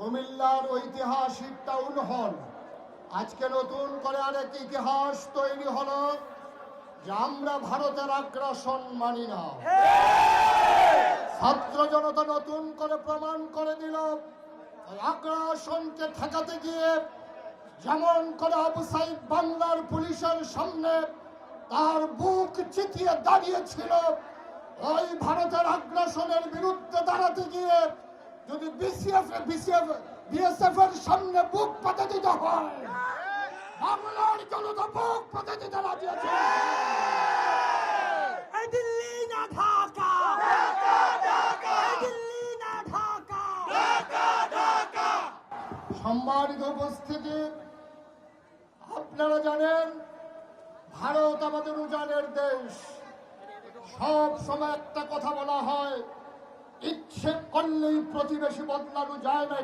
কুমিল্লার ঐতিহাসিক town hall আজকে নতুন করে আরেক ইতিহাস তৈরি হলো যে আমরা ভারতের আগ্রাসন মানি না। ছাত্র জনতা নতুন করে প্রমাণ করে দিল আগ্রাসনকে ঠেকাতে গিয়ে যেমন করে আবু সাইদ বাংলার পুলিশের সামনে তার বুক চিতিয়ে দাঁড়িয়েছিল, ওই ভারতের আগ্রাসনের বিরুদ্ধে দাঁড়াতে গিয়ে যদি বিএসএফ এর সামনে বুক পাতে দিতে হয়, বাংলার জনতা বুক পাতে দিতে রাজি আছে। দিল্লি না ঢাকা, দিল্লি না ঢাকা। সম্মানিত উপস্থিতি, আপনারা জানেন ভারত আমাদের উজানের দেশ। সব সময় একটা কথা বলা হয়, ইচ্ছে করলেই প্রতিবেশী বদলানো যায় না।